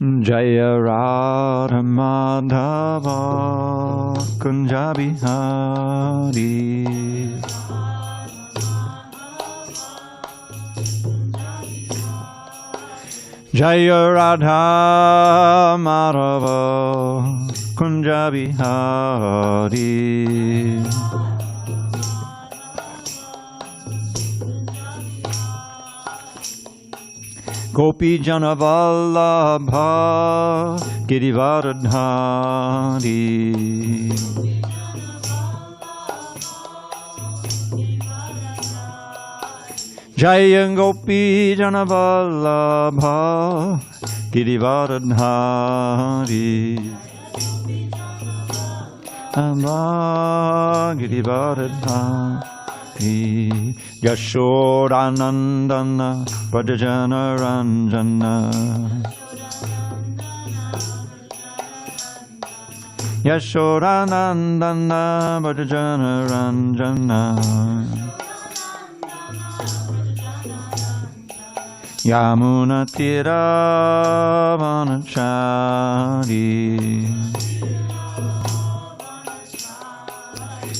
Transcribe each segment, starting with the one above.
Jaya Radha Madhava Kunja Bihari. Jaya Radha Madhava Kunja Bihari. Gopi Jana Vallabha Girivardhari. Jaya Gopi Jana Vallabha Girivardhari. Amba Girivardhari. Yashodanandana Vrajajana Ranjana. Yashodanandana Vrajajana Ranjana. Yamuna Tira Vanachari.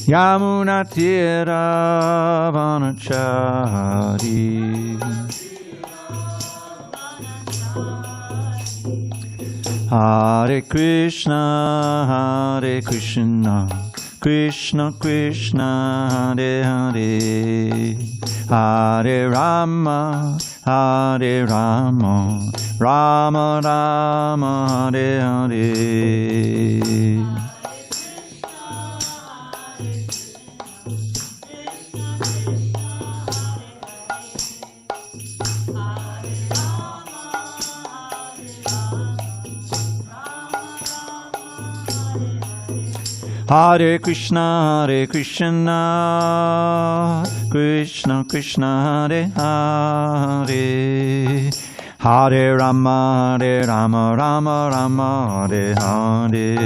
Yamuna Tira Vanachari. Hare Krishna, Hare Krishna, Krishna Krishna, Hare Hare, Hare Rama, Hare Rama, Rama Rama, Hare Hare. Hare Krishna, Hare Krishna, Krishna Krishna, Hare Hare, Hare Rama, Hare Rama, Rama Rama, Hare Hare.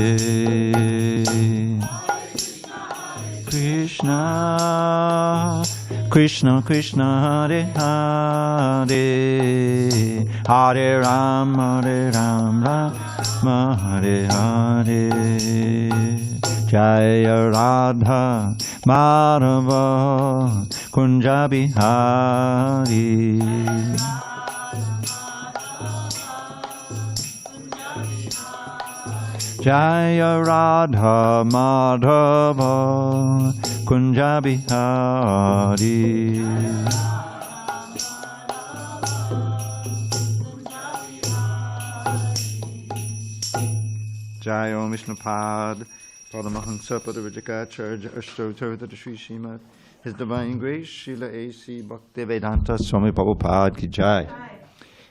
Krishna, Krishna Krishna, Hare Hare, Hare Rama, Hare Rama, Rama Hare Hare. Jaya Radha Madhava Kunja Bihari. Jaya Radha Madhava Kunja Bihari. Jaya Om Vishnupad Paramahansa Padavajagacharya Ashtotarvata Sri Srimad His Divine Grace Srila A.C. Bhaktivedanta Swami Prabhupada Ki Jai.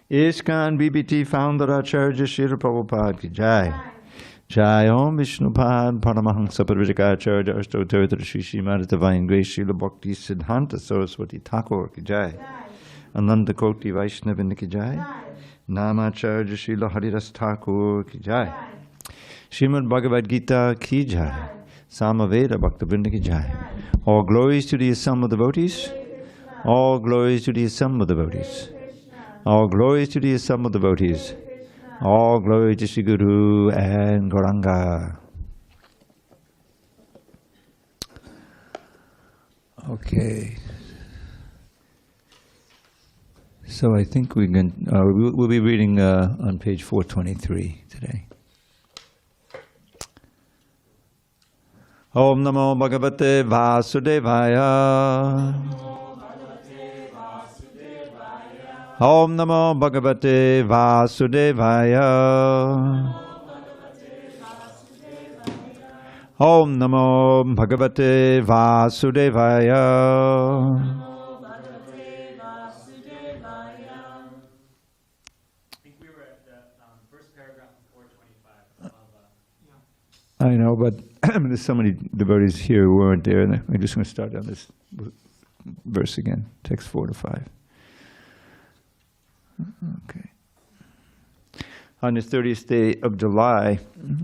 ISKCON BBT Founder Acharya Srila Prabhupada Ki Jai. Jai Om Vishnupad Paramahansa Padavajagacharya Ashtotarvata Sri Srimad His Divine Grace Srila Bhakti Siddhanta Saraswati Thakur Ki Jai. Ananda Koti Vaishnavin Ki Jai. Namacharya Srila Haridas Thakur Ki Jai. Srimad Bhagavad Gita Ki Jai. Samaveda Bhaktivinoda Ki Jai. All glories to the assembled devotees. All glories to the assembled devotees. All glories to the assembled devotees. All glory to Sri Guru and Gauranga. Okay. So I think we'll be reading on page 423 today. Om Namo Bhagavate Vasudevaya. Om Namo Bhagavate Vasudevaya. Om Namo Bhagavate Vasudevaya. I know, but there's so many devotees here who weren't there, and I'm just going to start on this verse again, text 4 to 5. Okay. On the 30th day of July,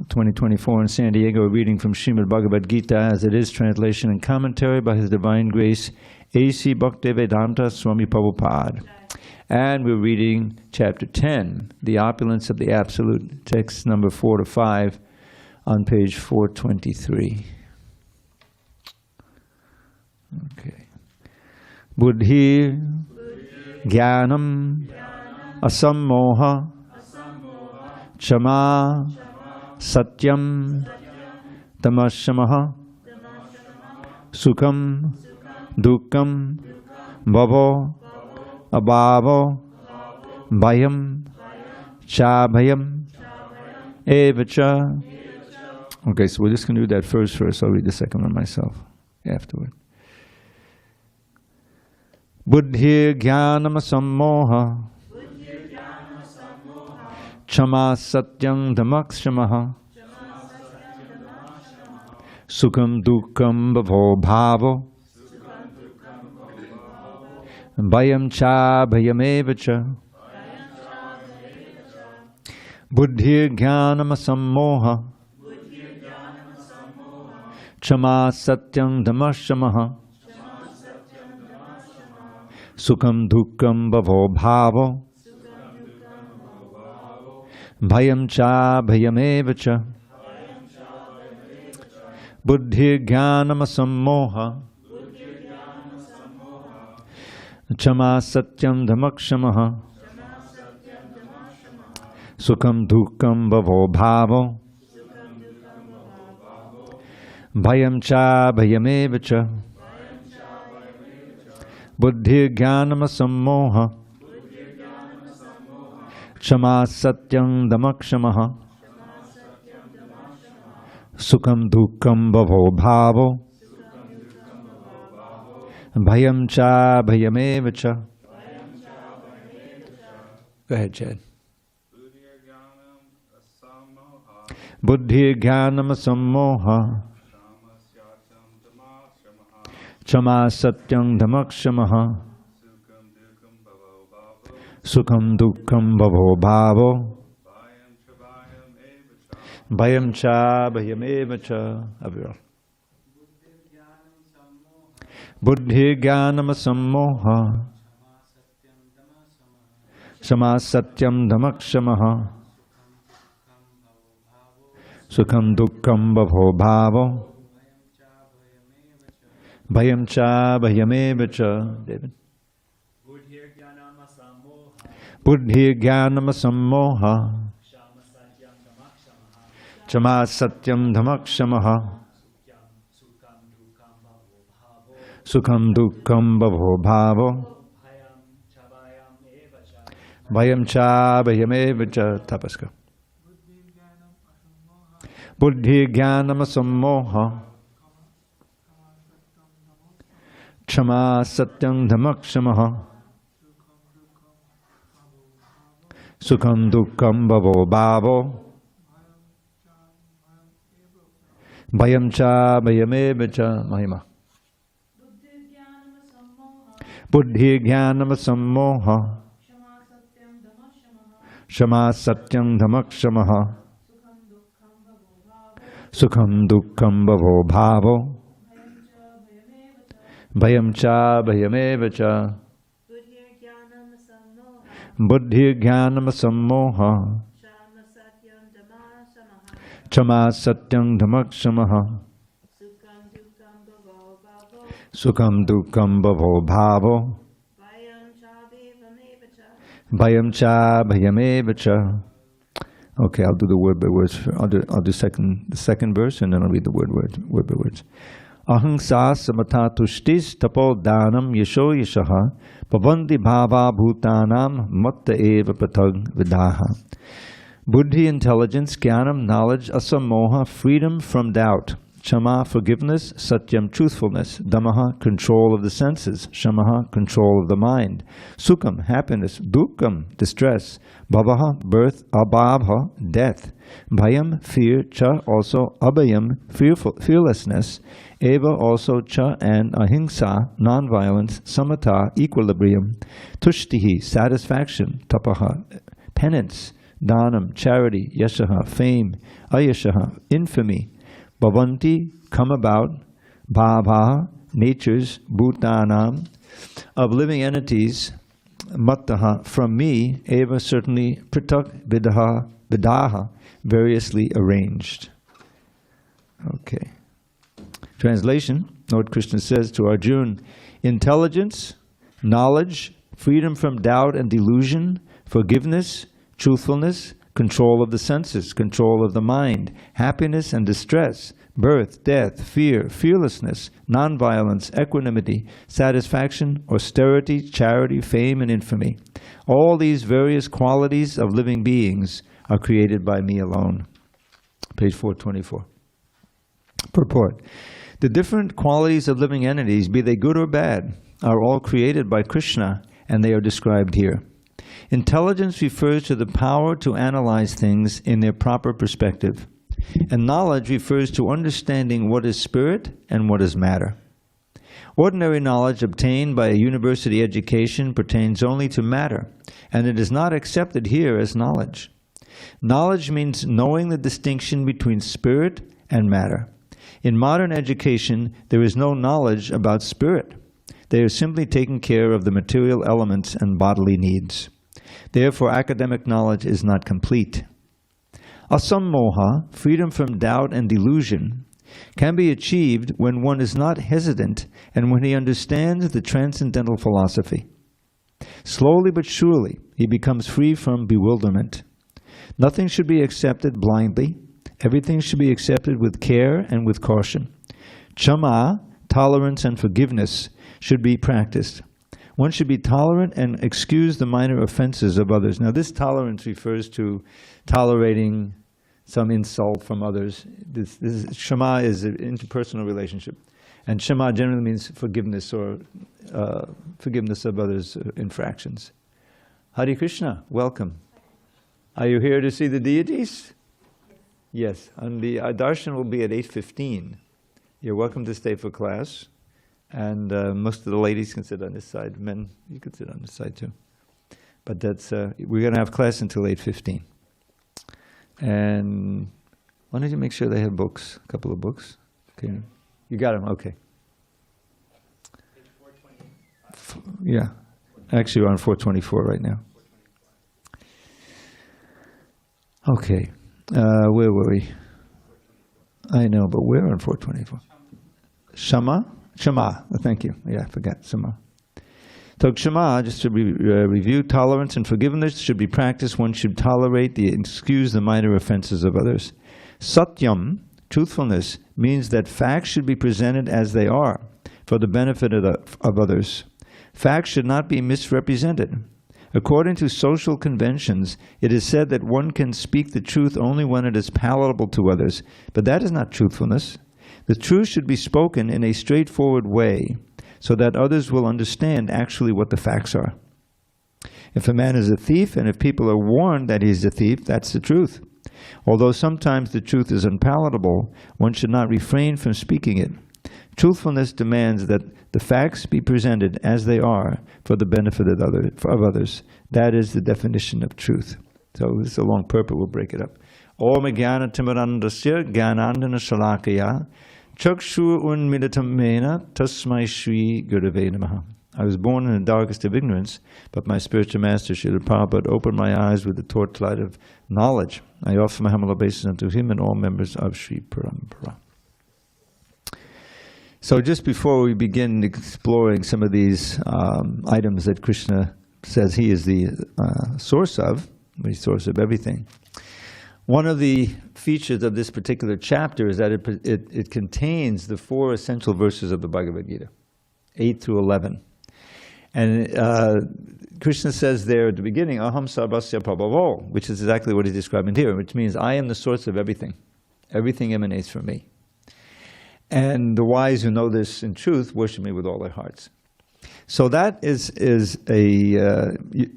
2024 in San Diego, a reading from Srimad Bhagavad Gita as it is, translation and commentary by His Divine Grace, A.C. Bhaktivedanta Swami Prabhupada. And we're reading chapter 10, The Opulence of the Absolute, text number 4 to 5 on page 423. Okay. Buddhi, Jnanam, Asammoha, Chama, Satyam, Tamashamaha, Sukham, Dukkam, Bhavo, Abhavo, Bhayam, Chabhayam, Evacha. Okay, so we're just going to do that first. I'll read the second one myself afterward. Buddhi Jnanam Sammoha, Chama Satyam Dhamakshamaha, Sukham Dukkam Bhavo Bhavo, Bhayam Cha Bhayamevacha, Buddhi Jnanam Sammoha, Chama Satyam Dhamakshamaha, Sukham Dukkam Bhavo Bhavo, Bhayam Cha Bhayamevacha, Buddhi Jnanam Sammoha, Chama Satyam Dhamakshamaha, Sukham Dukkam Bhavo Bhavo, Bhayam Cha Bhayamevacha, Buddhi Jnanam Sammoha, Chama Satyam Dhamakshamaha, Sukham Dukkam Bhavo Bhavo, Bhayam Cha Bhayamevacha. Go ahead, Chad. Buddhi Jnanam Sammoha, Chama Satyam Dhamakshamaha, Sukham Dukkam Bhavo Bhavo, Bhayam Cha Bhayamevacha. Buddhi Jnanam Sammoha, Chama Satyam Dhamakshamaha, Sukham Dukkam Bhavo Bhavo, Bhayam Cha Bhayamevacha. David. Buddhi Jnanam Sammoha, Chama Satyam Dhamakshamaha, Sukham Dukkam Bhavo Bhavo, Bhayam Cha Bhayamevacha. Tapaska. Buddhi Jnanam Sammoha, Chama Satyam Dhamakshamaha, Sukham Dukkam Bhavo Bhavo, Bhayam Cha Bhayamevacha. Mahima. Buddhi Jnanam Sammoha, Chama Satyam Dhamakshamaha, Sukham Dukkam Bhavo Bhavo, Bhayam Cha Bhayamevacha. Buddhi Jnanam Sammoha, Chama Satyam Dhamakshamaha, Sukham Dukkam Bhavo Bhavo, Bhayam Cha Bhayamevacha. Okay, I'll do the word by words. I'll do the second verse, and then I'll read the word by words. Ahimsa samata tushtis tapo danam yasho yashaha pavandi bhava bhutanam matta eva patag vidaha. Buddhi, intelligence, jnanam, knowledge, asammoha, freedom from doubt, chama, forgiveness, satyam, truthfulness, dhammaha, control of the senses, shamaha, control of the mind, sukham, happiness, dukkam, distress, bhavaha, birth, abhavha, death, bhayam, fear, cha, also abhayam, fearlessness, eva, also cha, and ahimsa, non-violence, samatha, equilibrium, tushtihi, satisfaction, tapaha, penance, Dhanam, charity, yashaha, fame, ayashaha, infamy, bhavanti, come about, bhava, natures, bhutanam, of living entities, mattaha, from me, eva, certainly, pritak, vidaha, variously arranged. Okay. Translation, Lord Krishna says to Arjuna, intelligence, knowledge, freedom from doubt and delusion, forgiveness, truthfulness, control of the senses, control of the mind, happiness and distress, birth, death, fear, fearlessness, nonviolence, equanimity, satisfaction, austerity, charity, fame, and infamy. All these various qualities of living beings are created by me alone. Page 424. Purport. The different qualities of living entities, be they good or bad, are all created by Krishna, and they are described here. Intelligence refers to the power to analyze things in their proper perspective, and knowledge refers to understanding what is spirit and what is matter. Ordinary knowledge obtained by a university education pertains only to matter, and it is not accepted here as knowledge. Knowledge means knowing the distinction between spirit and matter. In modern education, there is no knowledge about spirit. They are simply taking care of the material elements and bodily needs. Therefore, academic knowledge is not complete. Asammoha, freedom from doubt and delusion, can be achieved when one is not hesitant and when he understands the transcendental philosophy. Slowly but surely, he becomes free from bewilderment. Nothing should be accepted blindly. Everything should be accepted with care and with caution. Kshama, tolerance and forgiveness, should be practiced. One should be tolerant and excuse the minor offenses of others. Now, this tolerance refers to tolerating some insult from others. Kshama is an interpersonal relationship. And Kshama generally means forgiveness or forgiveness of others' infractions. Hare Krishna, welcome. Are you here to see the deities? Yes, and the darshan will be at 8:15. You're welcome to stay for class, and most of the ladies can sit on this side. Men, you can sit on this side too. But that's we're going to have class until 8:15. And why don't you make sure they have books, a couple of books? Okay, yeah. You got them. Okay. Page 420. Yeah, actually we're on 424 right now. Okay. Where were we? I know, but we're on 424. Shama? Shama, thank you. Yeah, I forgot. Shama. So Kshama, just to review, tolerance and forgiveness should be practiced. One should tolerate, excuse the minor offenses of others. Satyam, truthfulness, means that facts should be presented as they are for the benefit of others. Facts should not be misrepresented. According to social conventions, it is said that one can speak the truth only when it is palatable to others, but that is not truthfulness. The truth should be spoken in a straightforward way so that others will understand actually what the facts are. If a man is a thief, and if people are warned that he is a thief, that's the truth. Although sometimes the truth is unpalatable, one should not refrain from speaking it. Truthfulness demands that the facts be presented as they are for the benefit of others. That is the definition of truth. So this is a long purport, we'll break it up. Om jnana timirandasya jnanandana shalakaya chakshu unmilitam mena tasmai shri gurave namaha. I was born in the darkest of ignorance, but my spiritual master, Srila Prabhupada, opened my eyes with the torchlight of knowledge. I offer my humble obeisance unto him and all members of Sri Parampara. So just before we begin exploring some of these items that Krishna says he is the source of, the source of everything, one of the features of this particular chapter is that it contains the 4 essential verses of the Bhagavad Gita, 8 through 11. And Krishna says there at the beginning, Aham sarvasya prabhavo, which is exactly what he's describing here, which means I am the source of everything. Everything emanates from me. And the wise who know this in truth worship me with all their hearts. So that is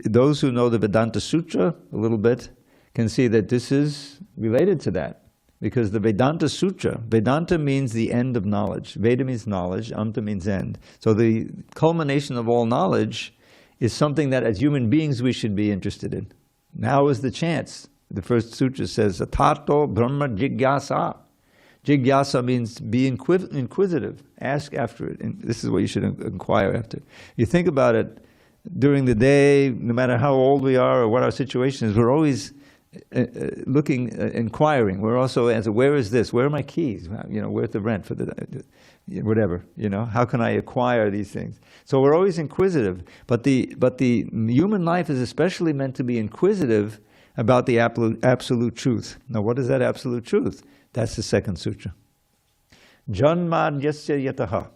those who know the Vedanta Sutra a little bit can see that this is related to that. Because the Vedanta Sutra, Vedanta means the end of knowledge. Veda means knowledge, Anta means end. So the culmination of all knowledge is something that as human beings we should be interested in. Now is the chance. The first sutra says, Tato Brahma Jigyasa. Jigyasa means be inquisitive. Ask after it. And this is what you should inquire after. You think about it during the day, no matter how old we are or what our situation is, we're always looking, inquiring. We're also answering, where is this? Where are my keys? Where's the rent for the whatever? How can I acquire these things? So we're always inquisitive. But the human life is especially meant to be inquisitive about the absolute truth. Now, what is that absolute truth? That's the second sutra. Janmad yasya yataha.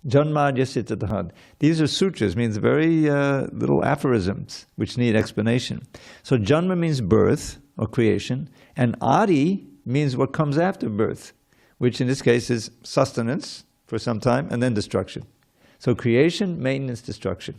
Janmad yasya yataha. These are sutras, means very little aphorisms which need explanation. So janma means birth or creation, and adi means what comes after birth, which in this case is sustenance for some time and then destruction. So creation, maintenance, destruction.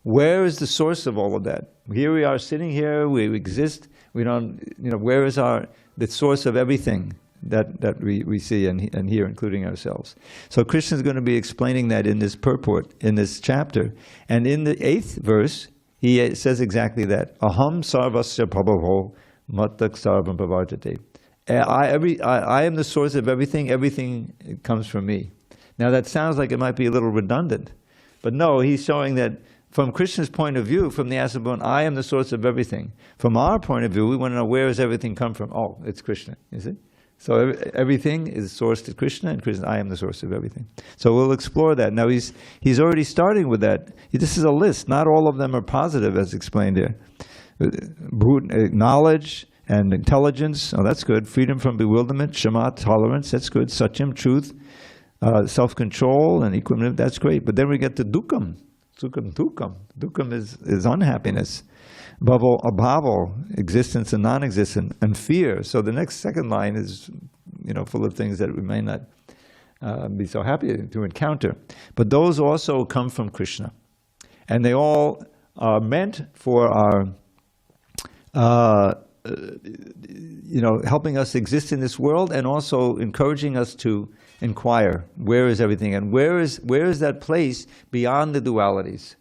Where is the source of all of that? Here we are sitting here, we exist, we don't, where is the source of everything that we see and hear, including ourselves? So Krishna is going to be explaining that in this purport, in this chapter. And in the 8th verse, he says exactly that. Aham sarvasya prabhavo mattak sarvam pravartate. I am the source of everything, everything comes from me. Now that sounds like it might be a little redundant, but no, he's showing that from Krishna's point of view, from the Asabon, I am the source of everything. From our point of view, we want to know, where does everything come from? Oh, it's Krishna, you see? So everything is sourced to Krishna, and Krishna, I am the source of everything. So we'll explore that. Now he's already starting with that. This is a list. Not all of them are positive, as explained here. Knowledge and intelligence, oh, that's good. Freedom from bewilderment, Shama, tolerance, that's good. Satyam, truth, self-control and equanimity, that's great. But then we get to dukkam. Dukkam is unhappiness. Abhavo, existence and non-existence, and fear. So the next second line is, full of things that we may not be so happy to encounter. But those also come from Krishna. And they all are meant for our, helping us exist in this world, and also encouraging us to inquire, where is everything? And where is that place beyond the dualities,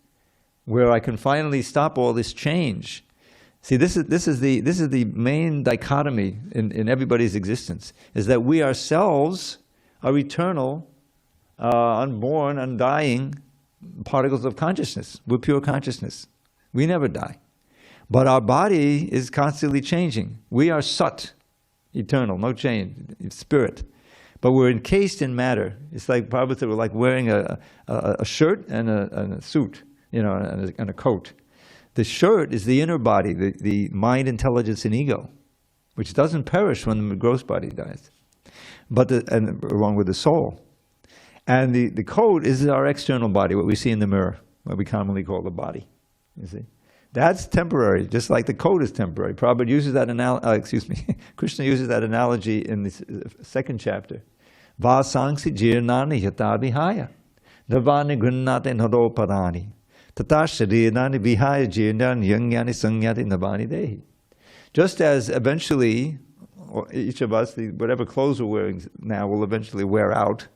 where I can finally stop all this change? See, this is the main dichotomy in everybody's existence, is that we ourselves are eternal, unborn, undying particles of consciousness. We're pure consciousness. We never die. But our body is constantly changing. We are sat, eternal, no change, spirit. But we're encased in matter. It's like Prabhupada, we're like wearing a shirt and a suit, and a coat. The shirt is the inner body, the mind, intelligence, and ego, which doesn't perish when the gross body dies, and along with the soul. And the coat is our external body, what we see in the mirror, what we commonly call the body. You see, that's temporary, just like the coat is temporary. Prabhupada uses that Krishna uses that analogy in the second chapter. Vasangsi jirnani yatabihaya nirvani grinnate nadoparani tata sharirani vihaya jirnani yangyani sangyati navani dehi. Just as eventually, each of us, whatever clothes we're wearing now will eventually wear out,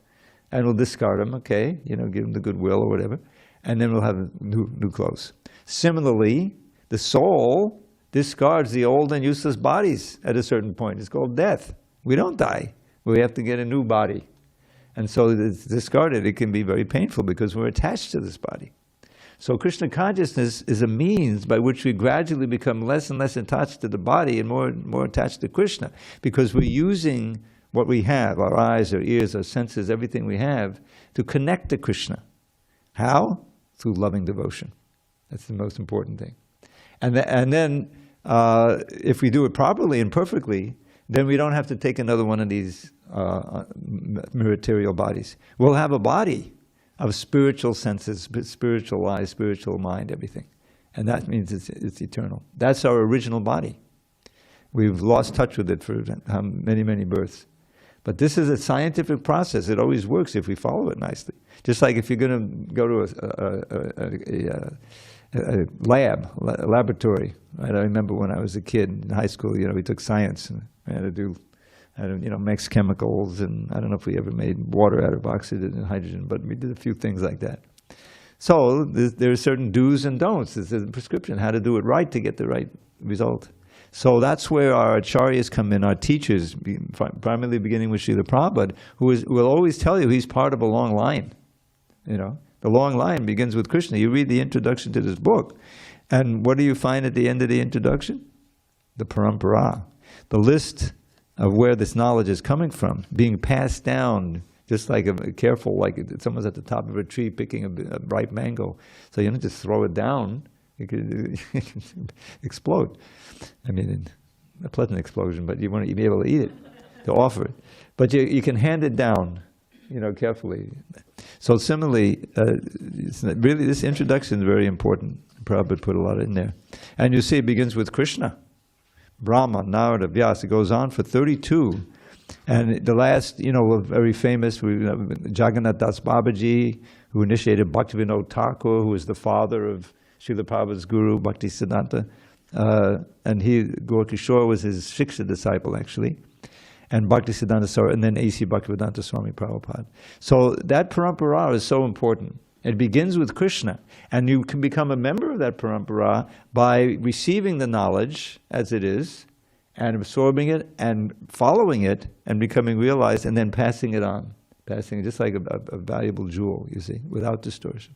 and we'll discard them, okay, give them the goodwill or whatever, and then we'll have new clothes. Similarly, the soul discards the old and useless bodies at a certain point. It's called death. We don't die. We have to get a new body. And so it's discarded. It can be very painful because we're attached to this body. So Krishna consciousness is a means by which we gradually become less and less attached to the body and more attached to Krishna, because we're using what we have, our eyes, our ears, our senses, everything we have, to connect to Krishna. How? Through loving devotion. That's the most important thing. And then, if we do it properly and perfectly, then we don't have to take another one of these material bodies. We'll have a body of spiritual senses, spiritual eyes, spiritual mind, everything. And that means it's eternal. That's our original body. We've lost touch with it for many, many births. But this is a scientific process. It always works if we follow it nicely. Just like if you're going to go to a laboratory. Right? I remember when I was a kid in high school, we took science and we had to mix chemicals, and I don't know if we ever made water out of oxygen and hydrogen, but we did a few things like that. So there are certain do's and don'ts. There's a prescription how to do it right to get the right result. So that's where our acharyas come in, our teachers, primarily beginning with Srila Prabhupada, who will always tell you he's part of a long line. You know, the long line begins with Krishna. You read the introduction to this book, and what do you find at the end of the introduction? The parampara, the list of where this knowledge is coming from, being passed down, just like careful, like someone's at the top of a tree picking a ripe mango. So you don't just throw it down, it could explode. I mean, a pleasant explosion, but you want to be able to eat it, to offer it. But you can hand it down, you know, carefully. So similarly, really this introduction is very important. Prabhupada put a lot in there. And you see it begins with Krishna. Brahma, Narada, Vyasa, it goes on for 32. And the last, you know, very famous, Jagannath Das Babaji, who initiated Bhaktivinoda Thakur, who was the father of Srila Prabhupada's guru, Bhaktisiddhanta. And Gaur Kishore was his Shiksha disciple, actually. And Bhaktisiddhanta Saraswati, and then A.C. Bhaktivedanta Swami Prabhupada. So that parampara is so important. It begins with Krishna, and you can become a member of that parampara by receiving the knowledge as it is, and absorbing it, and following it, and becoming realized, and then passing it on. Passing it just like a valuable jewel, you see, without distortion.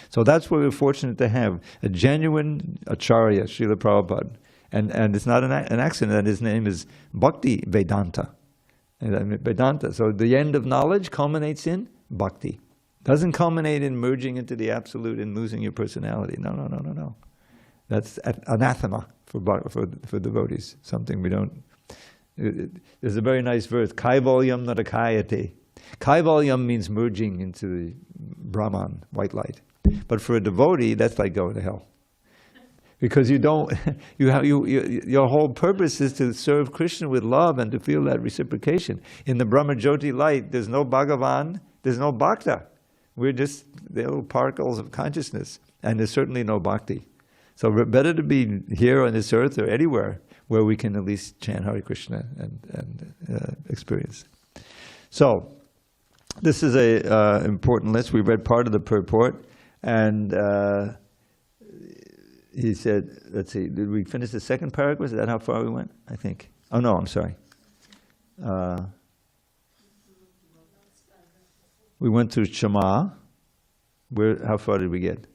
So that's what we're fortunate to have, a genuine Acharya, Srila Prabhupada. And it's not an accident that his name is Bhakti Vedanta. Vedanta. So the end of knowledge culminates in bhakti. Doesn't culminate in merging into the absolute and losing your personality. No. That's anathema for devotees. Something we don't. There's a very nice verse. Kaivalyam narakayate. Kaivalyam means merging into the Brahman, white light. But for a devotee, that's like going to hell. Because you don't, your whole purpose is to serve Krishna with love and to feel that reciprocation. In the Brahma Jyoti light, there's no Bhagavan, there's no Bhakta. We're just the little particles of consciousness, and there's certainly no Bhakti. So better to be here on this earth or anywhere where we can at least chant Hare Krishna and experience. So, this is a important list. We read part of the purport, and he said, let's see, did we finish the second paragraph? Is that how far we went? I think. Oh no, I'm sorry. We went through Shema. How far did we get?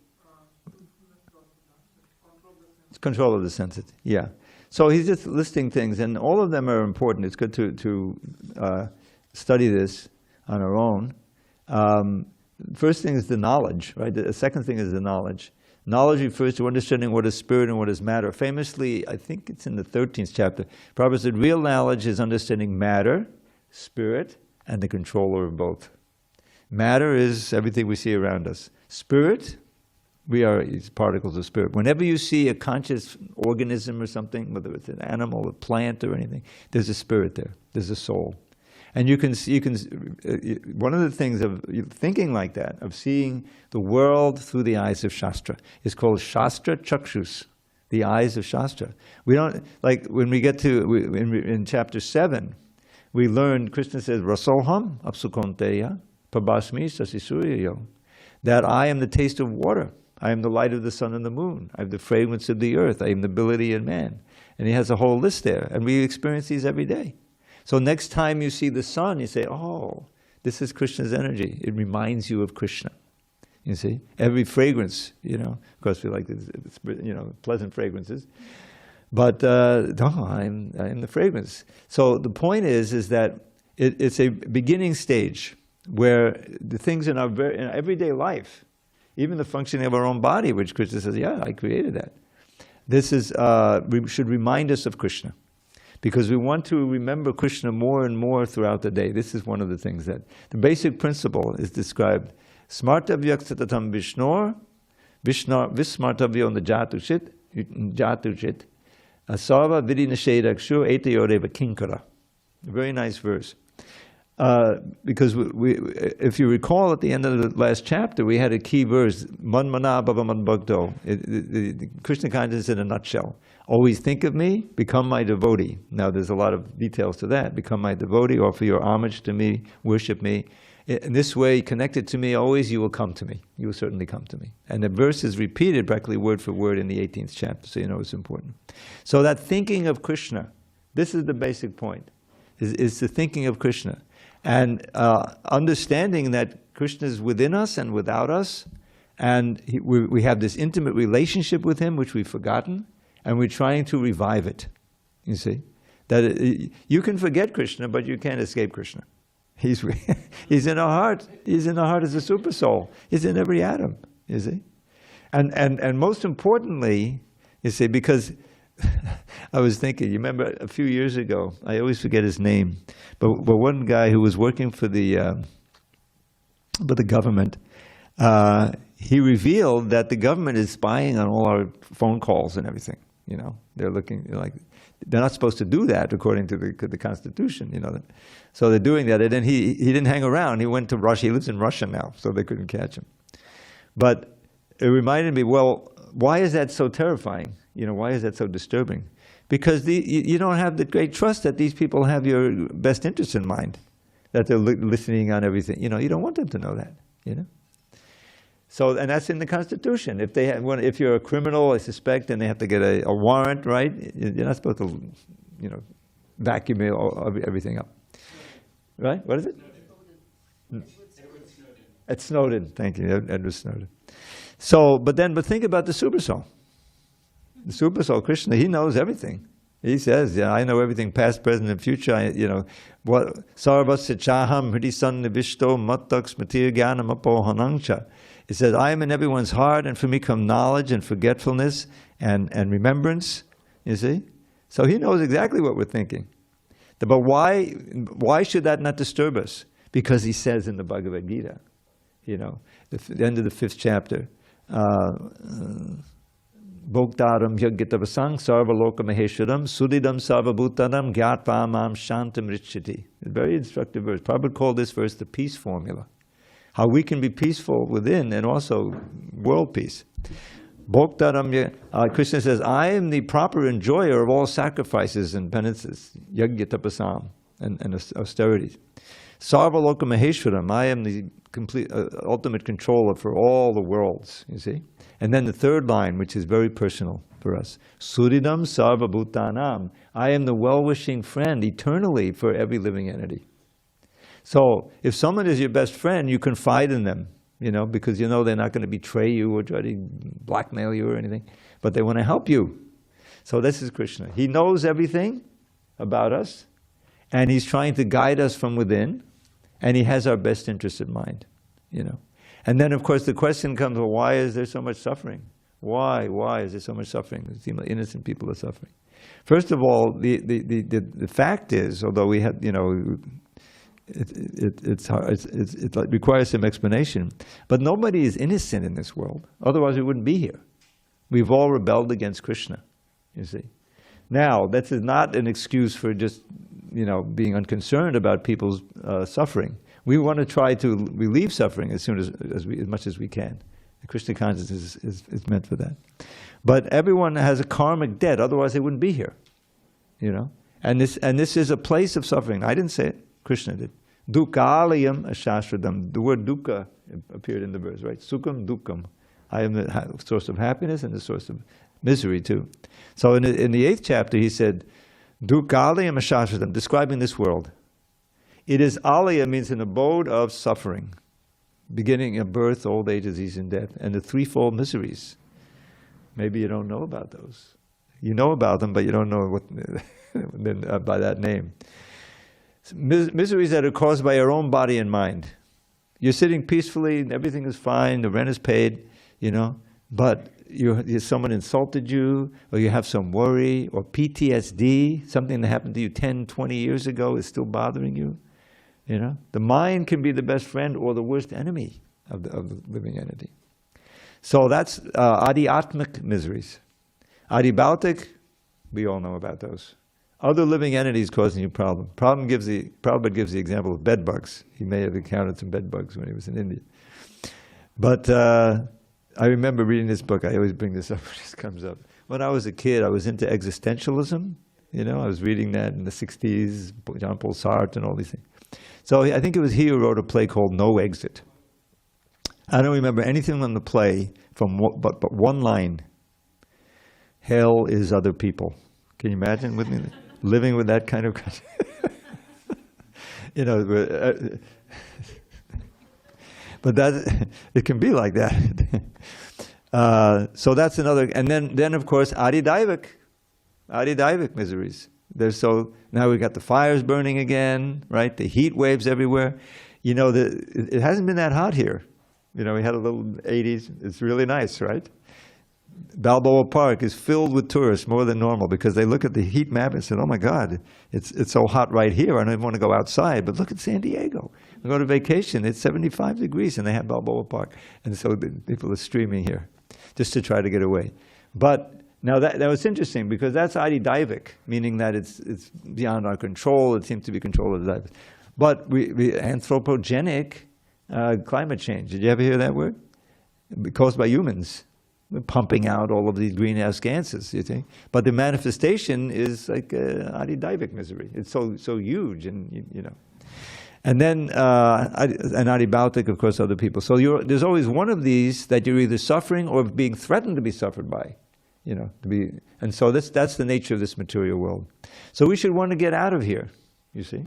Control of the senses. Yeah. So he's just listing things, and all of them are important. It's good to study this on our own. First thing is the knowledge, right? The second thing is the knowledge. Knowledge refers to understanding what is spirit and what is matter. Famously, I think it's in the 13th chapter, Prabhupada said, real knowledge is understanding matter, spirit, and the controller of both. Matter is everything we see around us. Spirit, we are particles of spirit. Whenever you see a conscious organism or something, whether it's an animal, a plant, or anything, there's a spirit there. There's a soul. And you can one of the things of thinking like that, of seeing the world through the eyes of Shastra, is called Shastra Chakshus, the eyes of Shastra. We don't, like when we get to, in chapter 7, we learned, Krishna says, Rasoham apsukonteya pabasmi sasisuryayo, that I am the taste of water. I am the light of the sun and the moon. I have the fragrance of the earth. I am the ability in man. And he has a whole list there. And we experience these every day. So next time you see the sun, you say, oh, this is Krishna's energy. It reminds you of Krishna. You see? Every fragrance, of course we like this, pleasant fragrances. But, I'm the fragrance. So the point is that it's a beginning stage where the things in our everyday life, even the functioning of our own body, which Krishna says, yeah, I created that. This is, we should remind us of Krishna. Because we want to remember Krishna more and more throughout the day. This is one of the things that, the basic principle is described. Smartavyak satatam vishnor, vismartavyo jatushit, asava vidinashedakshur etayoreva kinkara. A very nice verse. Because if you recall, at the end of the last chapter, we had a key verse, Man mana bhava mad bhakto. The Krishna consciousness in a nutshell. Always think of me, become my devotee. Now, there's a lot of details to that. Become my devotee, offer your homage to me, worship me. In this way, connected to me always, you will come to me. You will certainly come to me. And the verse is repeated practically word for word in the 18th chapter, so you know it's important. So that thinking of Krishna, this is the basic point, is the thinking of Krishna. And understanding that Krishna is within us and without us, and we have this intimate relationship with him, which we've forgotten, and we're trying to revive it. You see? That you can forget Krishna, but you can't escape Krishna. He's in our heart. He's in our heart as a super soul. He's in every atom, you see? And most importantly, you see, because I was thinking, you remember a few years ago, I always forget his name, but one guy who was working for the government, he revealed that the government is spying on all our phone calls and everything. You know, they're looking like they're not supposed to do that according to the Constitution. You know, so they're doing that. And then he didn't hang around. He went to Russia. He lives in Russia now, so they couldn't catch him. But it reminded me, well, why is that so terrifying? You know, why is that so disturbing? Because you don't have the great trust that these people have your best interest in mind, that they're listening on everything. You know, you don't want them to know that. You know. So, and that's in the Constitution. If you're a criminal, I suspect, and they have to get a warrant, right? You're not supposed to, you know, vacuum everything up, right? What is it? Edward Snowden. At Snowden. Thank you, Edward Snowden. So, but think about the super soul. The super soul, Krishna, he knows everything. He says, "Yeah, I know everything, past, present, and future. You know what? Sarvasya chaham hridisan nivishto mattak smatir jnanam apohanangcha." It says, I am in everyone's heart, and from me come knowledge and forgetfulness and remembrance, you see? So he knows exactly what we're thinking. But why should that not disturb us? Because he says in the Bhagavad Gita, you know, the end of the 5th chapter, Bhoktaram yagitavasang sarva loka maheswaram sudidam sarva bhutanam gyatpamam shantam richati. A very instructive verse. Prabhupada called this verse the peace formula. How we can be peaceful within and also world peace. Krishna says, I am the proper enjoyer of all sacrifices and penances, yajna tapasam, and austerities. Sarva loka maheshwaram, I am the complete, ultimate controller for all the worlds, you see. And then the third line, which is very personal for us, Suridam sarva bhutanam, I am the well-wishing friend eternally for every living entity. So if someone is your best friend, you confide in them, you know, because you know they're not going to betray you or try to blackmail you or anything, but they want to help you. So this is Krishna. He knows everything about us, and he's trying to guide us from within, and he has our best interest in mind, you know. And then, of course, the question comes, well, why is there so much suffering? Why is there so much suffering? It seems like innocent people are suffering. First of all, the fact is, although we had, you know, it requires some explanation. But nobody is innocent in this world. Otherwise, we wouldn't be here. We've all rebelled against Krishna, you see. Now, this is not an excuse for just, you know, being unconcerned about people's suffering. We want to try to relieve suffering as much as we can. The Krishna consciousness is meant for that. But everyone has a karmic debt. Otherwise, they wouldn't be here, you know. And this is a place of suffering. I didn't say it. Krishna did. Dukkhalayam ashashradam. The word dukkha appeared in the verse, right? Sukham dukkam. I am the source of happiness and the source of misery too. So in the 8th chapter he said, Dukkhalayam ashashradam, describing this world. It is alaya, means an abode of suffering, beginning of birth, old age, disease, and death, and the threefold miseries. Maybe you don't know about those. You know about them, but you don't know what by that name. Miseries that are caused by your own body and mind. You're sitting peacefully, and everything is fine, the rent is paid, you know, but someone insulted you, or you have some worry, or PTSD, something that happened to you 10, 20 years ago is still bothering you, you know. The mind can be the best friend or the worst enemy of the living entity. So that's Adi-atmic miseries. Adi-bhautic, we all know about those. other living entities causing you problem. Prabhupada gives the example of bed bugs. He may have encountered some bed bugs when he was in India. But I remember reading this book. I always bring this up when this comes up. When I was a kid, I was into existentialism. You know, I was reading that in the 60s, Jean-Paul Sartre and all these things. So I think it was he who wrote a play called No Exit. I don't remember anything on the play but one line. Hell is other people. Can you imagine with me living with that kind of... you know, but that it can be like that. So that's another, and then of course Adidaivik miseries. Now we got the fires burning again, right? The heat waves everywhere. You know, it hasn't been that hot here. You know, we had a little 80s. It's really nice, right? Balboa Park is filled with tourists more than normal because they look at the heat map and say, "Oh my God, it's so hot right here. I don't even want to go outside." But look at San Diego. We go to vacation. It's 75 degrees, and they have Balboa Park, and so the people are streaming here just to try to get away. But now that was interesting because that's Adidaivik, meaning that it's beyond our control. It seems to be controlled of the But we anthropogenic climate change. Did you ever hear that word? Caused by humans. We're pumping out all of these greenhouse gases, you think. But the manifestation is like Adidaivik misery. It's so huge, and you know. And then and Adibautic, of course, other people. So there's always one of these that you're either suffering or being threatened to be suffered by, you know. And so that's the nature of this material world. So we should want to get out of here, you see.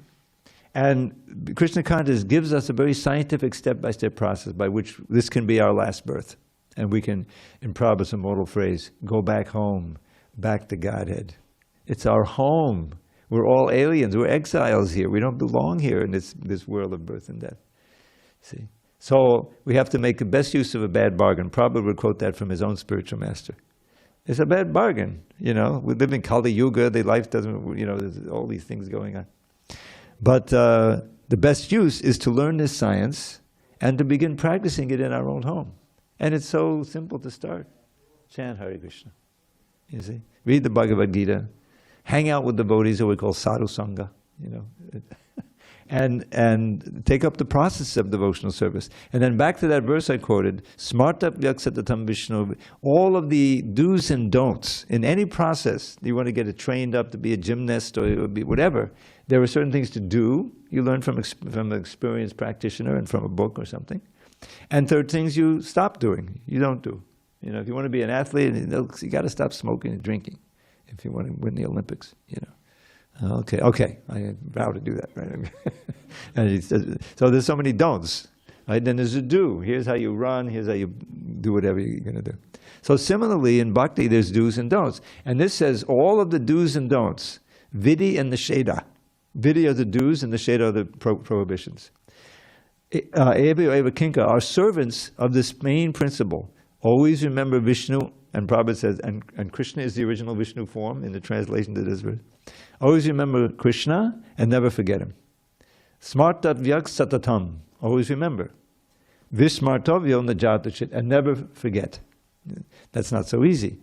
And Krishna consciousness gives us a very scientific step-by-step process by which this can be our last birth. And we can, in Prabhupada's immortal phrase, go back home, back to Godhead. It's our home. We're all aliens. We're exiles here. We don't belong here in this world of birth and death. See? So we have to make the best use of a bad bargain. Prabhupada would quote that from his own spiritual master. It's a bad bargain, you know. We live in Kali Yuga. The life doesn't, you know, there's all these things going on. But the best use is to learn this science and to begin practicing it in our own home. And it's so simple to start. Chant Hare Krishna. You see? Read the Bhagavad Gita. Hang out with devotees who we call sadhu sangha, you know. And take up the process of devotional service. And then back to that verse I quoted, Smarta Vyaksatatam Vishnu, all of the do's and don'ts in any process. You want to get it trained up to be a gymnast or be whatever. There are certain things to do. You learn from an experienced practitioner and from a book or something. And third things you stop doing, you don't do. You know, if you want to be an athlete, you got to stop smoking and drinking if you want to win the Olympics, you know. Okay, I vow to do that, right? And so there's so many don'ts, right? Then there's a do. Here's how you run, here's how you do whatever you're going to do. So similarly, in Bhakti, there's do's and don'ts. And this says all of the do's and don'ts, Vidhi and the Sheda. Vidhi are the do's and the Sheda are the prohibitions. Eva Kinka are servants of this main principle. Always remember Vishnu, and Prabhupada says, and Krishna is the original Vishnu form in the translation to this verse. Always remember Krishna and never forget him. Smartavyak satatam, always remember. Vismartavyo najatachit, and never forget. That's not so easy.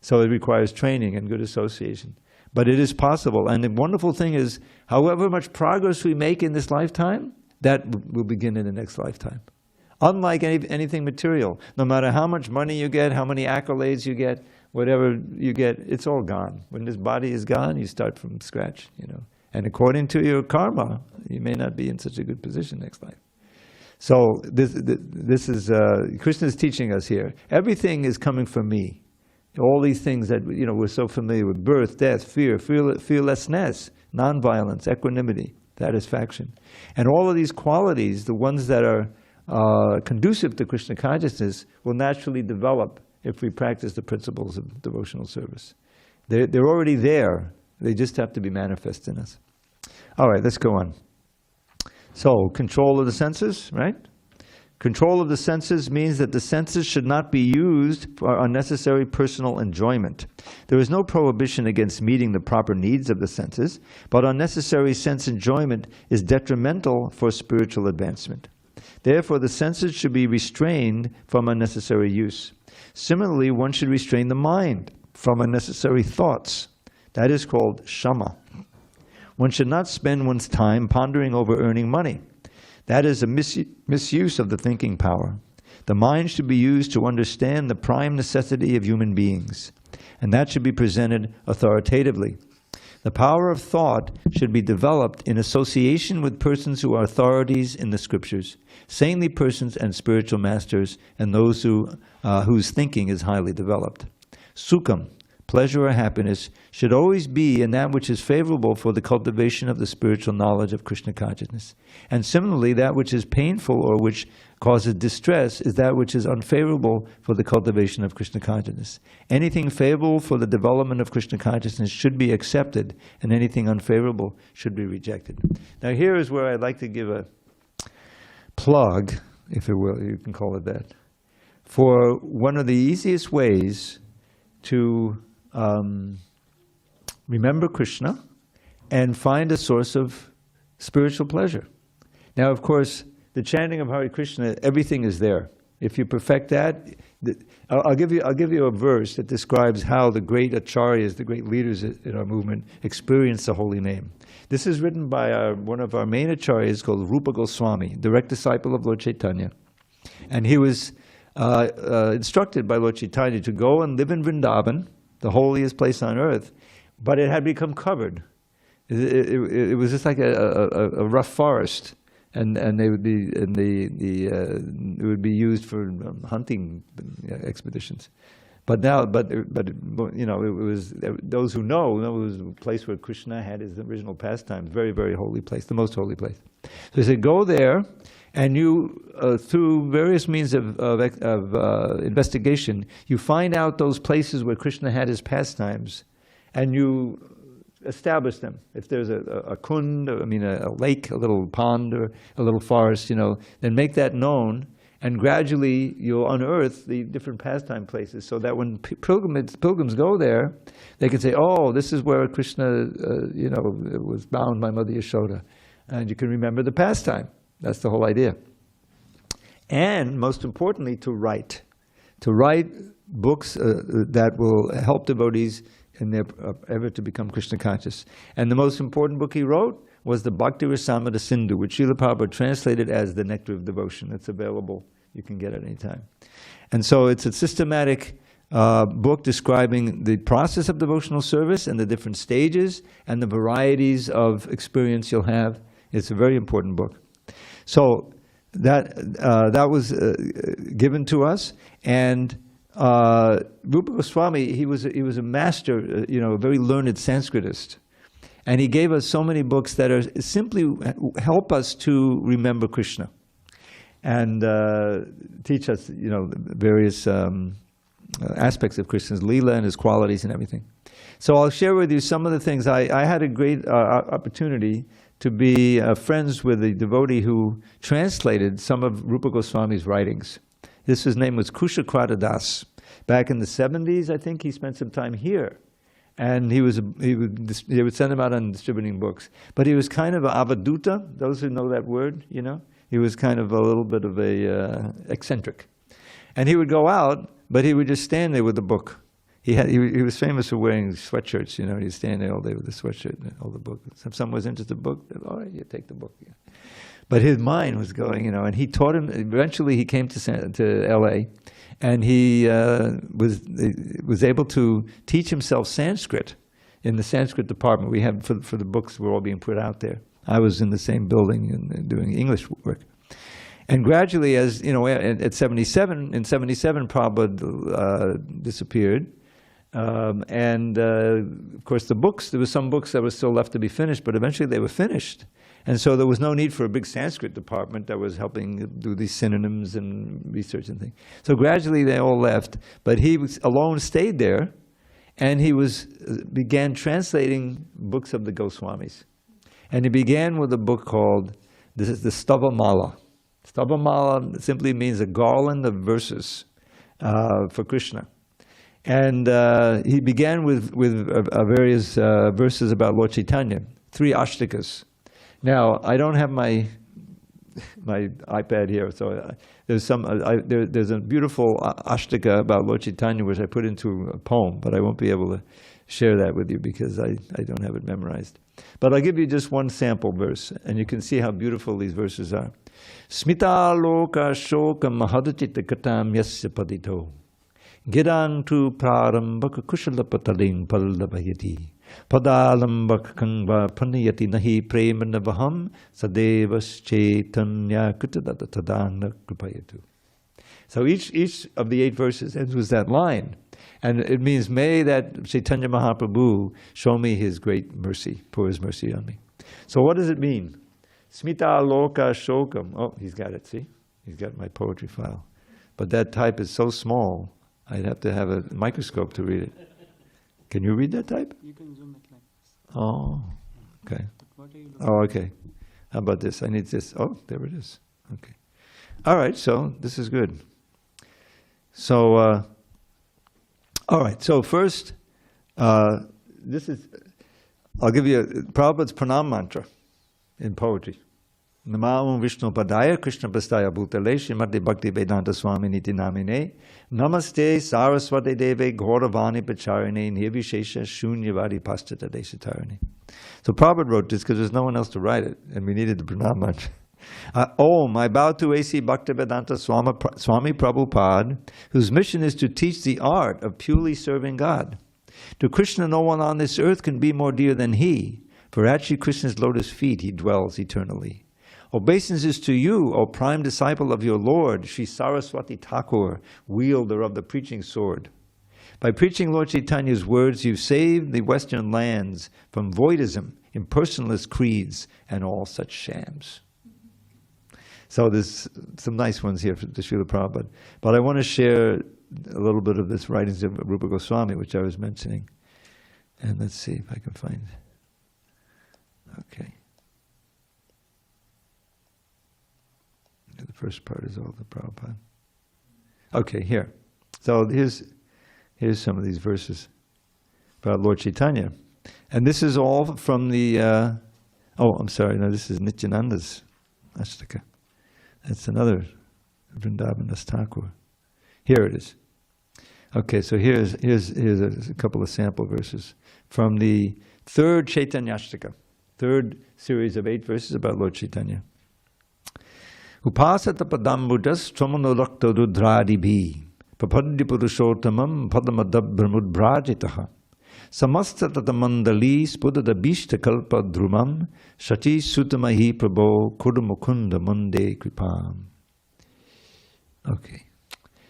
So it requires training and good association. But it is possible. And the wonderful thing is, however much progress we make in this lifetime, that will begin in the next lifetime. Unlike anything material, no matter how much money you get, how many accolades you get, whatever you get, it's all gone. When this body is gone, you start from scratch, you know. And according to your karma, you may not be in such a good position next life. So this is, Krishna is teaching us here. Everything is coming from me. All these things that, you know, we're so familiar with: birth, death, fear, fearlessness, nonviolence, equanimity, satisfaction. And all of these qualities, the ones that are conducive to Krishna consciousness, will naturally develop if we practice the principles of devotional service. They're already there. They just have to be manifest in us. All right, let's go on. So, control of the senses, right? Control of the senses means that the senses should not be used for unnecessary personal enjoyment. There is no prohibition against meeting the proper needs of the senses, but unnecessary sense enjoyment is detrimental for spiritual advancement. Therefore, the senses should be restrained from unnecessary use. Similarly, one should restrain the mind from unnecessary thoughts. That is called shama. One should not spend one's time pondering over earning money. That is a misuse of the thinking power. The mind should be used to understand the prime necessity of human beings, and that should be presented authoritatively. The power of thought should be developed in association with persons who are authorities in the scriptures, saintly persons and spiritual masters, and those whose thinking is highly developed. Sukham, pleasure or happiness, should always be in that which is favorable for the cultivation of the spiritual knowledge of Krishna consciousness. And similarly, that which is painful or which causes distress is that which is unfavorable for the cultivation of Krishna consciousness. Anything favorable for the development of Krishna consciousness should be accepted, and anything unfavorable should be rejected. Now here is where I'd like to give a plug, if you will, you can call it that, for one of the easiest ways to remember Krishna and find a source of spiritual pleasure. Now, of course, the chanting of Hare Krishna, everything is there. If you perfect that, I'll give you a verse that describes how the great acharyas, the great leaders in our movement, experience the holy name. This is written by one of our main acharyas called Rupa Goswami, direct disciple of Lord Chaitanya. And he was instructed by Lord Chaitanya to go and live in Vrindavan, the holiest place on earth, but it had become covered. It was just like a rough forest. And they would be it would be used for hunting expeditions, but you know, it was, those who know it was a place where Krishna had his original pastimes. Very, very holy place, the most holy place. So he said, go there, and you through various means of investigation, you find out those places where Krishna had his pastimes, and you establish them. If there's a kund, a lake, a little pond, or a little forest, you know, then make that known, and gradually you'll unearth the different pastime places, so that when pilgrims go there, they can say, oh, this is where Krishna, was bound by Mother Yashoda, and you can remember the pastime. That's the whole idea. And most importantly, to write books that will help devotees in their effort to become Krishna conscious. And the most important book he wrote was the Bhakti Rasamrita Sindhu, which Srila Prabhupada translated as the Nectar of Devotion. It's available. You can get it any time. And so it's a systematic book describing the process of devotional service and the different stages and the varieties of experience you'll have. It's a very important book. So that was given to us, and Rupa Goswami, he was a master, a very learned Sanskritist, and he gave us so many books that are simply help us to remember Krishna and teach us, various aspects of Krishna's Leela and his qualities and everything. So I'll share with you some of the things. I had a great opportunity to be friends with a devotee who translated some of Rupa Goswami's writings. His name was Krishna Das. Back in the 70s, I think, he spent some time here. And he would send him out on distributing books. But he was kind of an avaduta, those who know that word, He was kind of a little bit of a eccentric. And he would go out, but he would just stand there with a book. He was famous for wearing sweatshirts, He'd stand there all day with a sweatshirt and hold the book. If someone was interested in the book, all right, you take the book. Yeah. But his mind was going, and he taught him. Eventually, he came to L.A., and he was able to teach himself Sanskrit in the Sanskrit department. We have for the books were all being put out there. I was in the same building and doing English work. And gradually, as in 77, Prabhupada disappeared. And of course, the books, there were some books that were still left to be finished, but eventually they were finished. And so there was no need for a big Sanskrit department that was helping do these synonyms and research and things. So gradually they all left, but he alone stayed there, and he began translating books of the Goswamis. And he began with a book called the Stavamala. Stavamala simply means a garland of verses for Krishna. And he began with various verses about Lord Chaitanya, 3 ashtakas. Now, I don't have my iPad here, so there's a beautiful ashtaka about Lord Chaitanya which I put into a poem, but I won't be able to share that with you because I don't have it memorized. But I'll give you just one sample verse, and you can see how beautiful these verses are. Smita loka shoka mahadachita katam yasya padito. Girang tu prarambaka kushalapataling pallavayati. Padalambaka kangva panayati nahi premanavaham sadevas chaitanya kutadadana kripayatu. So each of the 8 verses ends with that line. And it means, may that Chaitanya Mahaprabhu show me his great mercy, pour his mercy on me. So what does it mean? Smita loka shokam. Oh, he's got it, see? He's got my poetry file. But that type is so small, I'd have to have a microscope to read it. Can you read that type? You can zoom it like this. Oh, okay. What are you looking Oh, okay. How about this? I need this. Oh, there it is. Okay. All right, so this is good. So, all right, so first, this is, I'll give you Prabhupada's pranam mantra in poetry. Namo Vishnu Padaya Krishna Pastaya Bhutale Srimati Bhakti Vedanta Swami Niti Namine Namaste Saraswati Deve Gauravani Pacharine Nirvishesha Shunyavadi Pastata Deshatarine. So Prabhupada wrote this because there's no one else to write it, and we needed the pranam mantra. Om, I bow to A.C. Bhaktivedanta Swami Prabhupada, whose mission is to teach the art of purely serving God. To Krishna, no one on this earth can be more dear than he, for at Shri Krishna's lotus feet he dwells eternally. Obeisances to you, O prime disciple of your Lord, Sri Saraswati Thakur, wielder of the preaching sword. By preaching Lord Chaitanya's words, you've saved the Western lands from voidism, impersonalist creeds, and all such shams. So there's some nice ones here for the Srila Prabhupada. But I want to share a little bit of this writings of Rupa Goswami, which I was mentioning. And let's see if I can find it. Okay. The first part is all the Prabhupada. Okay, here. So here's some of these verses about Lord Chaitanya. And this is all from the, oh, I'm sorry, no, this is Nityananda's Ashtaka. That's another Vrindavandas Thakur. Here it is. Okay, so here's a couple of sample verses from the 3rd Chaitanyashtaka, 3rd series of 8 verses about Lord Chaitanya. Upasata padambudas tvamanulakta rudradibhi papaddi purushottamam padamadabramudbrajitaha samastatatamandali spudadabishta kalpa drumam shati sutamahi prabho kudamukunda munde kripam. Okay.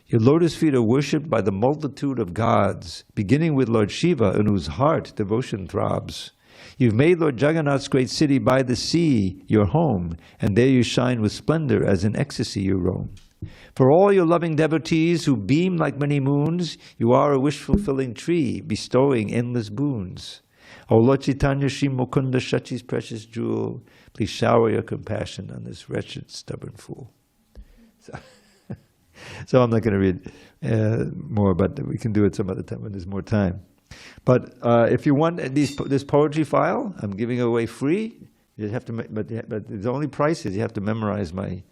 Your lotus feet are worshipped by the multitude of gods, beginning with Lord Shiva, in whose heart devotion throbs. You've made Lord Jagannath's great city by the sea your home, and there you shine with splendor as in ecstasy you roam. For all your loving devotees who beam like many moons, you are a wish-fulfilling tree, bestowing endless boons. O Lord Chaitanya, Shri Mukunda Shachi's precious jewel, please shower your compassion on this wretched, stubborn fool. So I'm not going to read more, but we can do it some other time when there's more time. But if you want this poetry file, I'm giving it away free. You have to, but the only price is you have to memorize my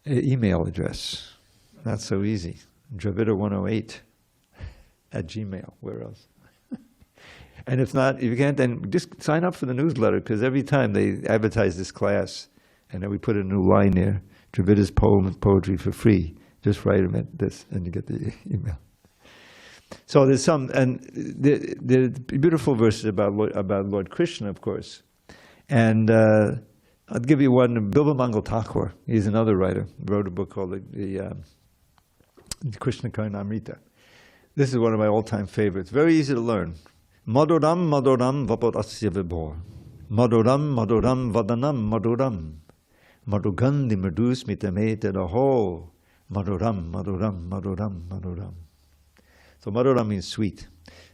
email address. Not so easy. Dravida108 at Gmail. Where else? And if not, if you can't, then just sign up for the newsletter, because every time they advertise this class, and then we put a new line there, Dravida's poetry for free. Just write them at this, and you get the email. So there's some, and the beautiful verses about Lord Krishna, of course. And I'll give you one, Bilba Mangal Thakur. He's another writer. Wrote a book called the Krishna Karnamrita. This is one of my all-time favorites. Very easy to learn. Maduram, maduram, vapadasya vibhor. Maduram, maduram, vadanam, maduram. Madugandhi madusmitamete daho. Maduram, maduram, maduram, maduram. So maduram means sweet.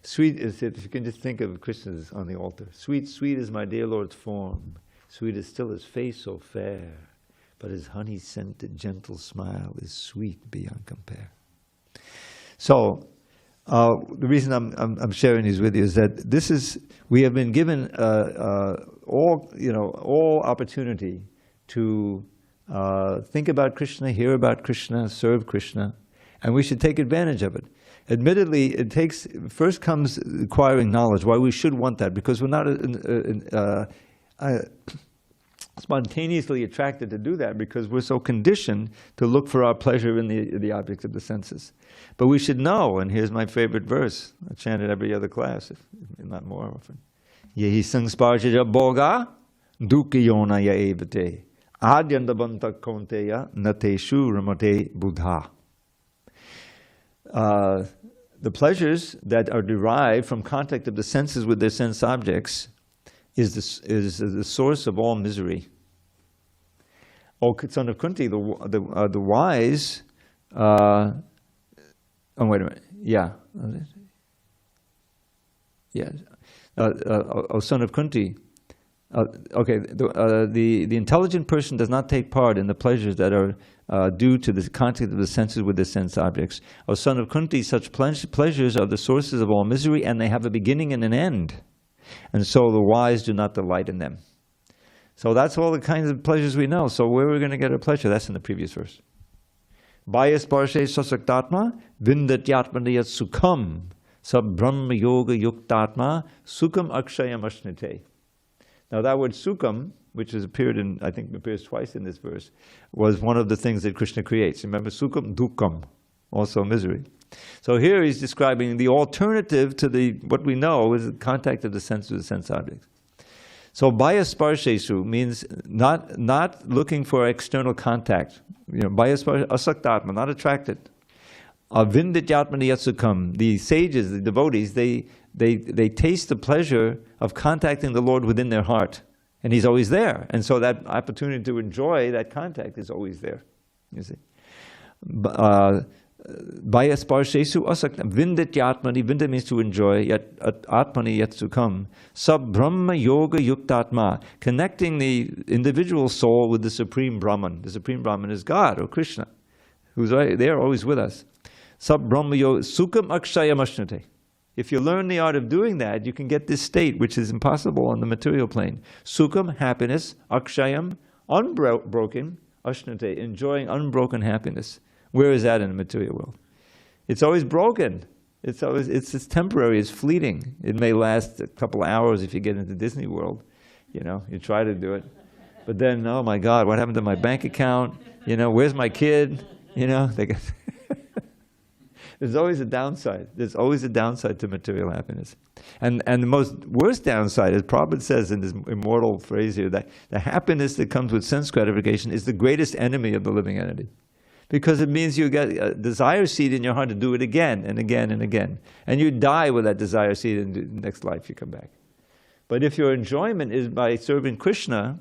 Sweet is, if you can just think of Krishna on the altar. Sweet, sweet is my dear Lord's form. Sweet is still his face so fair. But his honey-scented gentle smile is sweet beyond compare. So, the reason I'm sharing these with you is that we have been given all opportunity to think about Krishna, hear about Krishna, serve Krishna, and we should take advantage of it. Admittedly, it takes, first comes acquiring knowledge, why we should want that, because we're not spontaneously attracted to do that, because we're so conditioned to look for our pleasure in the objects of the senses. But we should know, and here's my favorite verse, I chant it every other class, if not more often. Yehi sangsparjaja bhoga dukkayona ya evate adyandabanta konteya nateshu ramate buddha. The pleasures that are derived from contact of the senses with their sense objects is the source of all misery. O son of Kunti, the wise. Oh, wait a minute. Yeah. Yeah. O son of Kunti. Okay. The intelligent person does not take part in the pleasures that are due to the contact of the senses with the sense objects. O son of Kunti, such pleasures are the sources of all misery, and they have a beginning and an end. And so the wise do not delight in them. So that's all the kinds of pleasures we know. So where are we going to get our pleasure? That's in the previous verse. Bayas parshe sasaktatma vindatyatmaniyat sukham sab brahma yoga yuktatma sukham akshayam ashnite. Now that word sukham, which has appeared in, I think appears twice in this verse, was one of the things that Krishna creates. Remember, sukham, dukkam, also misery. So here he's describing the alternative to what we know is the contact of the sense with the sense objects. So bayasparshesu means not looking for external contact. Bayasparshesu, asaktatma, not attracted. Vindityatmani yatsukam, the sages, the devotees, they taste the pleasure of contacting the Lord within their heart. And He's always there. And so that opportunity to enjoy that contact is always there. You see. Bayasparshesu asaktam vindityatmani, vinda means to enjoy, yet atmani yet to come. Sab Brahma Yoga Yuktatma, connecting the individual soul with the Supreme Brahman. The Supreme Brahman is God or Krishna, who's there always with us. Sab Brahma Yoga Sukham Akshayam Ashnate. If you learn the art of doing that, you can get this state which is impossible on the material plane. Sukham, happiness, Akshayam, unbroken, Ashnate, enjoying unbroken happiness. Where is that in the material world? It's always broken. It's temporary, it's fleeting. It may last a couple of hours if you get into Disney World. You try to do it. But then, oh my God, what happened to my bank account? Where's my kid? There's always a downside. There's always a downside to material happiness. And the worst downside, as Prabhupada says in this immortal phrase here, that the happiness that comes with sense gratification is the greatest enemy of the living entity. Because it means you get a desire seed in your heart to do it again and again and again. And you die with that desire seed in the next life you come back. But if your enjoyment is by serving Krishna,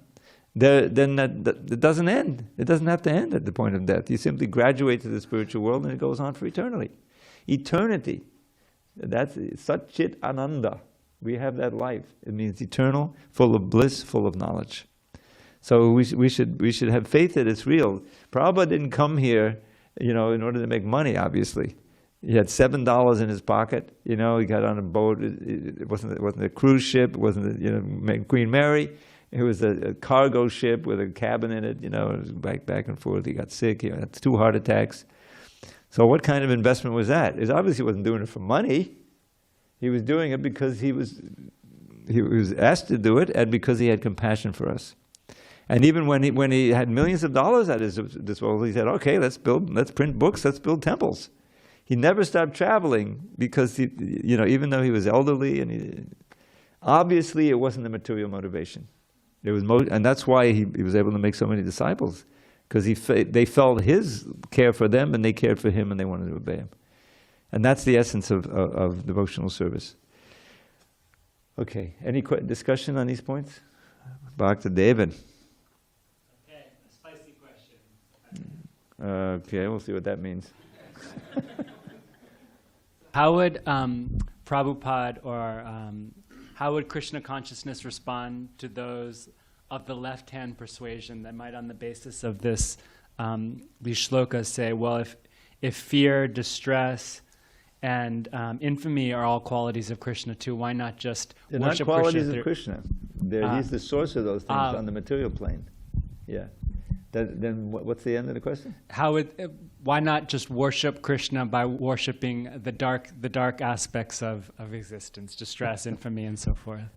then it doesn't end. It doesn't have to end at the point of death. You simply graduate to the spiritual world and it goes on for eternity. Eternity. That's Satchit Ananda. We have that life. It means eternal, full of bliss, full of knowledge. So we should have faith that it's real. Prabhupada didn't come here, in order to make money. Obviously, he had $7 in his pocket. He got on a boat. It wasn't a cruise ship. It wasn't Queen Mary. It was a cargo ship with a cabin in it. It was back and forth. He got sick. He had 2 heart attacks. So what kind of investment was that? He obviously wasn't doing it for money. He was doing it because he was asked to do it, and because he had compassion for us. And even when he had millions of dollars at his disposal, he said, "Okay, let's print books, let's build temples." He never stopped traveling because even though he was elderly, and obviously it wasn't the material motivation. It was and that's why he was able to make so many disciples, because they felt his care for them, and they cared for him, and they wanted to obey him. And that's the essence of devotional service. Okay, any discussion on these points? Back to David. Okay, we'll see what that means. How would Prabhupada or how would Krishna consciousness respond to those of the left-hand persuasion that might, on the basis of this these shlokas, say, well, if fear, distress, and infamy are all qualities of Krishna too, why not just They're worship not qualities Krishna of Krishna. He's the source of those things on the material plane. Yeah. Then what's the end of the question? Why not just worship Krishna by worshiping the dark aspects of existence, distress, infamy, and so forth?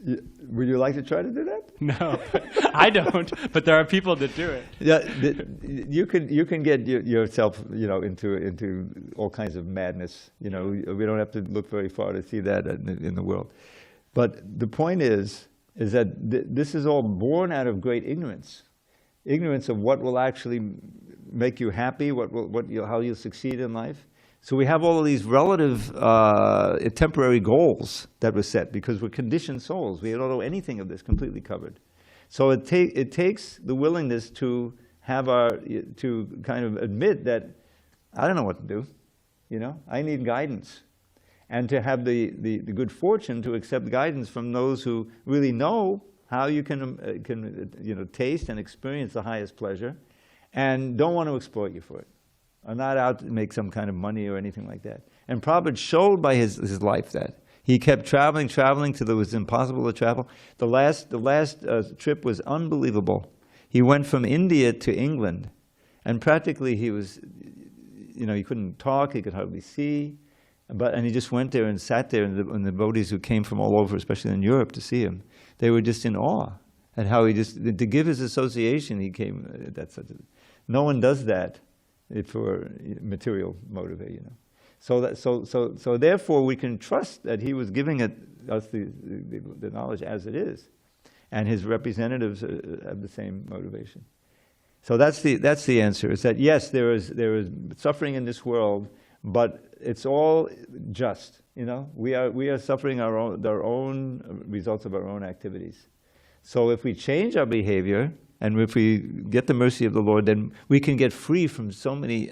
Would you like to try to do that? No, I don't. But there are people that do it. Yeah, you can get yourself, into all kinds of madness. We don't have to look very far to see that in the world. But the point is that this is all born out of great ignorance. Ignorance of what will actually make you happy, how you'll succeed in life. So we have all of these relative temporary goals that were set because we're conditioned souls. We don't know anything of this completely covered. So it takes the willingness to to kind of admit that I don't know what to do. I need guidance, and to have the good fortune to accept guidance from those who really know how you can taste and experience the highest pleasure, and don't want to exploit you for it. Are not out to make some kind of money or anything like that. And Prabhupada showed by his life that he kept traveling till it was impossible to travel. The last trip was unbelievable. He went from India to England, and practically he was, he couldn't talk, he could hardly see, and he just went there and sat there, and the devotees who came from all over, especially in Europe, to see him, they were just in awe at how he to give his association, he came. No one does that for material motive, So therefore we can trust that he was giving us the knowledge as it is, and his representatives have the same motivation. So that's the answer. Is that yes, there is suffering in this world, but it's all just. We are suffering our own results of our own activities. So if we change our behavior, and if we get the mercy of the Lord, then we can get free from so many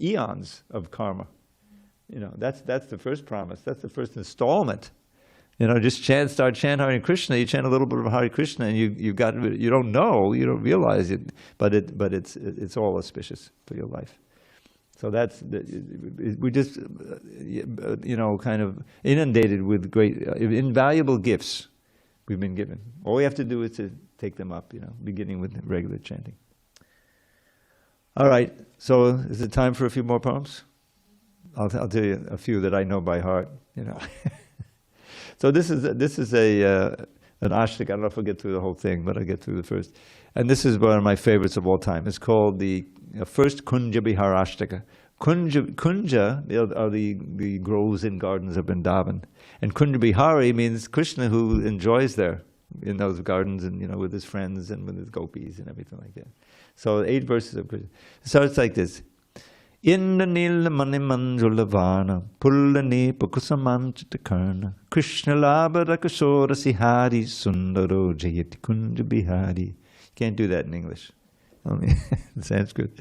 eons of karma. That's the first promise. That's the first installment. Just start chanting Hare Krishna. You chant a little bit of Hare Krishna, and you don't know, you don't realize it, but it's all auspicious for your life. So we just kind of inundated with great invaluable gifts we've been given. All we have to do is to take them up, beginning with regular chanting. All right, so is it time for a few more poems? I'll tell you a few that I know by heart. So this is an ashtaka. I don't know if I'll get through the whole thing, but I'll get through the first. And this is one of my favorites of all time. It's called the first Kunja Bihar Ashtaka. Kunja are the groves and gardens of Vrindavan. And Kunja Bihari means Krishna who enjoys there in those gardens and with his friends and with his gopis and everything like that. So 8 verses of Krishna. So it's like this. Inda nila mani manjulavana pullani pakusamanchitakarna Krishna labara kashora sihari sundaro jayati kunja bihari. Can't do that in English. Only in Sanskrit.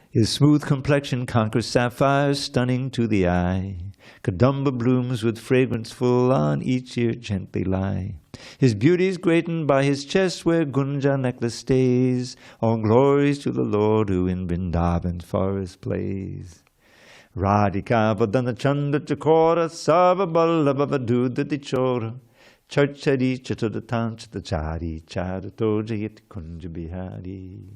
His smooth complexion conquers sapphires, stunning to the eye. Kadamba blooms with fragrance full on each ear gently lie. His beauty's greatened by his chest where Gunja necklace stays. All glories to the Lord who in Vrindavan's forest plays. Radhika vadana chanda chakora sava ballava vaduda dichora. Charchari chatudatan charato jayat kunja bihari.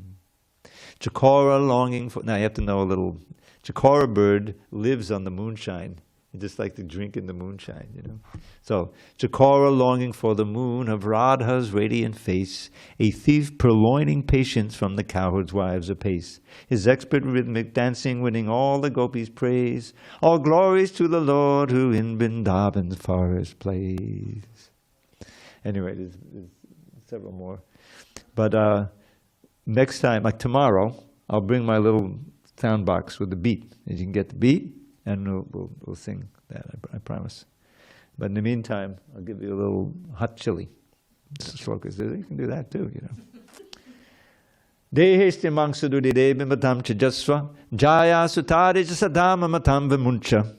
Chakora longing for... Now you have to know a little... Chakora bird lives on the moonshine. You just like to drink in the moonshine, So, Chakora longing for the moon of Radha's radiant face, a thief purloining patience from the cowherd's wives apace. His expert rhythmic dancing winning all the gopis' praise. All glories to the Lord who in Vrindavan's forest plays. Anyway, there's several more. But next time, like tomorrow, I'll bring my little sound box with the beat. As you can get the beat, and we'll sing that, I promise. But in the meantime, I'll give you a little hot chili. Slokas, you can do that too, Dehesti mangsududi devi matam chajasva jaya sutari jasadama matam vimuncha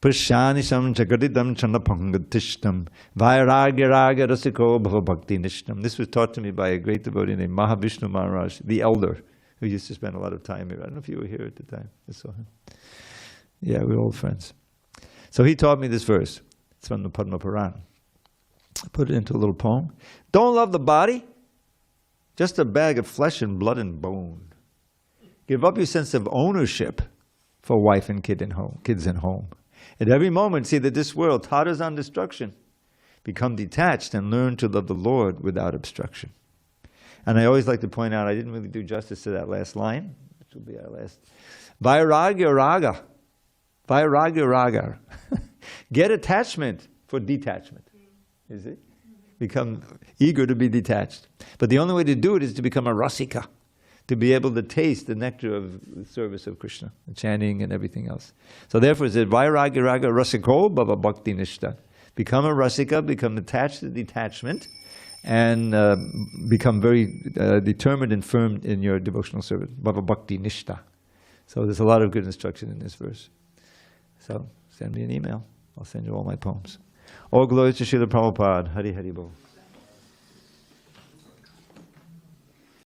prashanisam jagadidam chandapangatishtam vairagya raga rasiko bhavabhakti nishtam. This was taught to me by a great devotee named Mahavishnu Maharaj, the elder, who used to spend a lot of time here. I don't know if you were here at the time. I saw him. Yeah, we're old friends. So he taught me this verse. It's from the Padma Purana. I put it into a little poem. Don't love the body, just a bag of flesh and blood and bone. Give up your sense of ownership for wife and kids and home. At every moment, see that this world totters on destruction. Become detached and learn to love the Lord without obstruction. And I always like to point out, I didn't really do justice to that last line, which will be our last. Vairagya raga. Vairagya raga. Get attachment for detachment. Is it? Become eager to be detached. But the only way to do it is to become a rasika, to be able to taste the nectar of the service of Krishna, the chanting and everything else. So therefore it says, Vairagya raga rasiko bhava bhakti nishta. Become a rasika, become attached to detachment, and become very determined and firm in your devotional service. Bhava bhakti nishta. So there's a lot of good instruction in this verse. So send me an email. I'll send you all my poems. All glory to Srila Prabhupada. Hari Hari Bol.